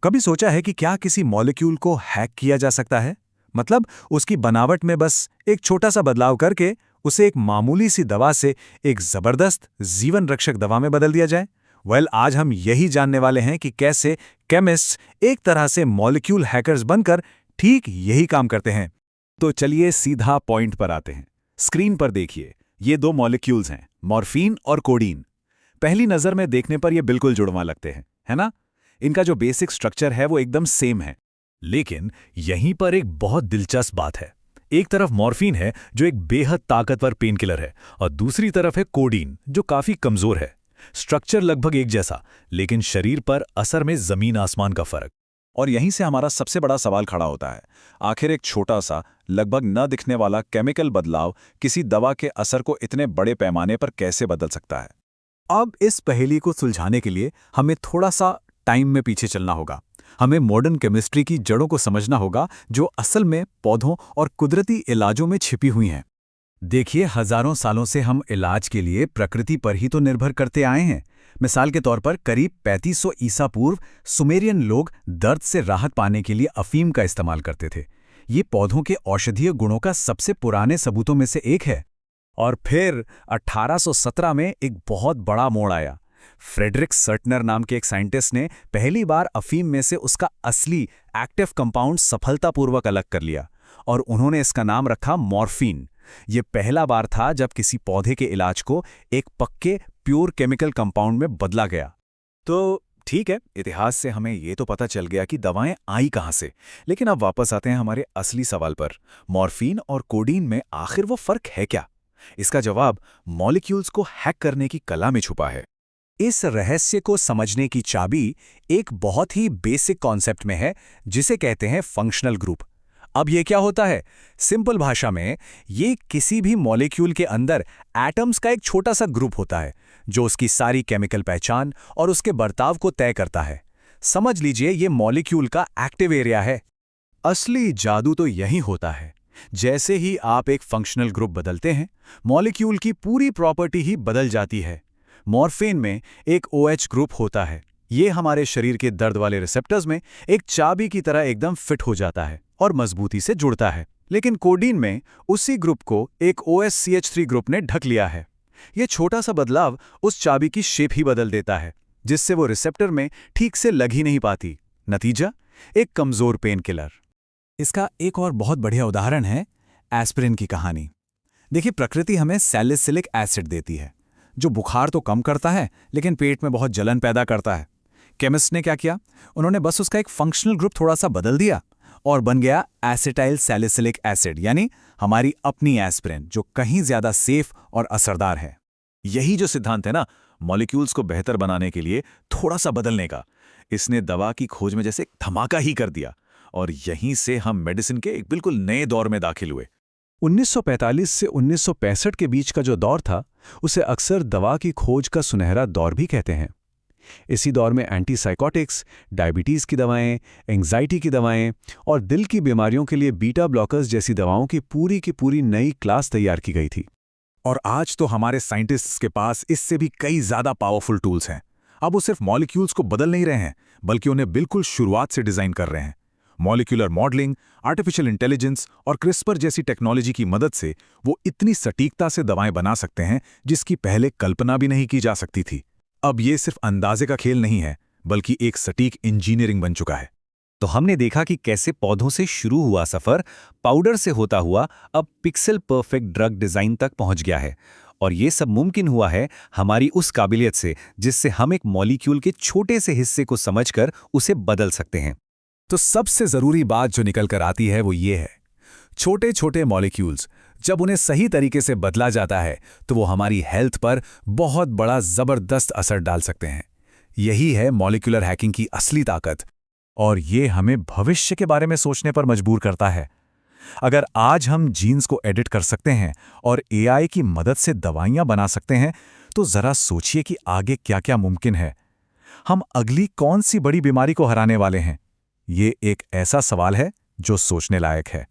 कभी सोचा है कि क्या किसी मॉलिक्यूल को हैक किया जा सकता है? मतलब उसकी बनावट में बस एक छोटा सा बदलाव करके उसे एक मामूली सी दवा से एक जबरदस्त जीवन रक्षक दवा में बदल दिया जाए? आज हम यही जानने वाले हैं कि कैसे केमिस्ट्स एक तरह से मॉलिक्यूल हैकर्स बनकर ठीक यही काम करते हैं। तो चलिए सीधा पॉइंट पर आते हैं। स्क्रीन पर देखिए, ये दो मॉलिक्यूल्स हैं, मॉर्फिन और कोडीन। पहली नजर में देखने पर ये बिल्कुल जुड़वा लगते हैं, है ना? इनका जो बेसिक स्ट्रक्चर है वो एकदम सेम है। लेकिन यहीं पर एक बहुत दिलचस्प बात है। एक तरफ मॉर्फिन है जो एक बेहद ताकतवर पेनकिलर है, और दूसरी तरफ है कोडीन जो काफी कमजोर है। स्ट्रक्चर लगभग एक जैसा, लेकिन शरीर पर असर में जमीन आसमान का फर्क। और यहीं से हमारा सबसे बड़ा सवाल खड़ा होता है। आखिर एक छोटा सा, लगभग न दिखने वाला केमिकल बदलाव किसी दवा के असर को इतने बड़े पैमाने पर कैसे बदल सकता है? अब इस पहेली को सुलझाने के लिए हमें थोड़ा सा टाइम में पीछे चलना होगा। हमें मॉडर्न केमिस्ट्री की जड़ों को समझना होगा, जो असल में पौधों और कुदरती इलाजों में छिपी हुई हैं। देखिए, हजारों सालों से हम इलाज के लिए प्रकृति पर ही तो निर्भर करते आए हैं। मिसाल के तौर पर करीब 3500 ईसा पूर्व सुमेरियन लोग दर्द से राहत पाने के लिए अफीम का इस्तेमाल करते थे। ये पौधों के औषधीय गुणों का सबसे पुराने सबूतों में से एक है। और फिर 1817 में एक बहुत बड़ा मोड़ आया। फ्रेडरिक सर्टनर नाम के एक साइंटिस्ट ने पहली बार अफीम में से उसका असली एक्टिव कंपाउंड सफलतापूर्वक अलग कर लिया, और उन्होंने इसका नाम रखा मॉर्फिन। यह पहला बार था जब किसी पौधे के इलाज को एक पक्के प्योर केमिकल कंपाउंड में बदला गया। तो ठीक है, इतिहास से हमें ये तो पता चल गया कि दवाएं आई कहां से। लेकिन अब वापस आते हैं हमारे असली सवाल पर। मॉर्फिन और कोडीन में आखिर वो फर्क है क्या? इसका जवाब मॉलिक्यूल्स को हैक करने की कला में छुपा है। इस रहस्य को समझने की चाबी एक बहुत ही बेसिक कॉन्सेप्ट में है, जिसे कहते हैं फंक्शनल ग्रुप। अब ये क्या होता है? सिंपल भाषा में ये किसी भी मॉलिक्यूल के अंदर एटम्स का एक छोटा सा ग्रुप होता है, जो उसकी सारी केमिकल पहचान और उसके बर्ताव को तय करता है। समझ लीजिए, ये मॉलिक्यूल का एक्टिव एरिया है। असली जादू तो यही होता है। जैसे ही आप एक फंक्शनल ग्रुप बदलते हैं, मॉलिक्यूल की पूरी प्रॉपर्टी ही बदल जाती है। मॉर्फिन में एक OH ग्रुप होता है। ये हमारे शरीर के दर्द वाले रिसेप्टर्स में एक चाबी की तरह एकदम फिट हो जाता है और मजबूती से जुड़ता है। लेकिन कोडीन में उसी ग्रुप को एक OSCH3 ग्रुप ने ढक लिया है। ये छोटा सा बदलाव उस चाबी की शेप ही बदल देता है, जिससे वो रिसेप्टर में ठीक से लग ही नहीं पाती। नतीजा, एक कमजोर पेन किलर। इसका एक और बहुत बढ़िया उदाहरण है एस्पिरिन की कहानी। देखिए, प्रकृति हमें सैलिसिलिक एसिड देती है, जो बुखार तो कम करता है, लेकिन पेट में बहुत जलन पैदा करता है। केमिस्ट ने क्या किया? उन्होंने बस उसका एक फंक्शनल ग्रुप थोड़ा सा बदल दिया और बन गया एसिटाइल सैलिसिलिक एसिड, यानी हमारी अपनी एस्पिरिन, जो कहीं ज्यादा सेफ और असरदार है। यही जो सिद्धांत है ना, मॉलिक्यूल्स को बेहतर बनाने के लिए थोड़ा सा बदलने का, इसने दवा की खोज में जैसे धमाका ही कर दिया। और यहीं से हम मेडिसिन के एक बिल्कुल नए दौर में दाखिल हुए। 1945 से 1965 के बीच का जो दौर था, उसे अक्सर दवा की खोज का सुनहरा दौर भी कहते हैं। इसी दौर में एंटीसाइकोटिक्स, डायबिटीज की दवाएं, एंजाइटी की दवाएं और दिल की बीमारियों के लिए बीटा ब्लॉकर्स जैसी दवाओं की पूरी नई क्लास तैयार की गई थी। और आज तो हमारे साइंटिस्ट्स के पास इससे भी कई ज्यादा पावरफुल टूल्स हैं। अब वो सिर्फ मॉलिक्यूल्स को बदल नहीं रहे हैं, बल्कि उन्हें बिल्कुल शुरुआत से डिजाइन कर रहे हैं। मॉलिक्यूलर मॉडलिंग, आर्टिफिशियल इंटेलिजेंस और क्रिस्पर जैसी टेक्नोलॉजी की मदद से वो इतनी सटीकता से दवाएं बना सकते हैं जिसकी पहले कल्पना भी नहीं की जा सकती थी। अब ये सिर्फ अंदाजे का खेल नहीं है, बल्कि एक सटीक इंजीनियरिंग बन चुका है। तो हमने देखा कि कैसे पौधों से शुरू हुआ सफर पाउडर से होता हुआ अब पिक्सेल परफेक्ट ड्रग डिजाइन तक पहुंच गया है। और ये सब मुमकिन हुआ है हमारी उस काबिलियत से, जिससे हम एक मॉलिक्यूल के छोटे से हिस्से को समझकर उसे बदल सकते हैं। तो सबसे जरूरी बात जो निकल कर आती है वो ये है, छोटे छोटे मॉलिक्यूल्स जब उन्हें सही तरीके से बदला जाता है तो वो हमारी हेल्थ पर बहुत बड़ा जबरदस्त असर डाल सकते हैं। यही है मॉलिक्यूलर हैकिंग की असली ताकत, और ये हमें भविष्य के बारे में सोचने पर मजबूर करता है। अगर आज हम जीन्स को एडिट कर सकते हैं और AI की मदद से दवाइयां बना सकते हैं, तो जरा सोचिए कि आगे क्या क्या मुमकिन है। हम अगली कौन सी बड़ी बीमारी को हराने वाले हैं? ये एक ऐसा सवाल है जो सोचने लायक है।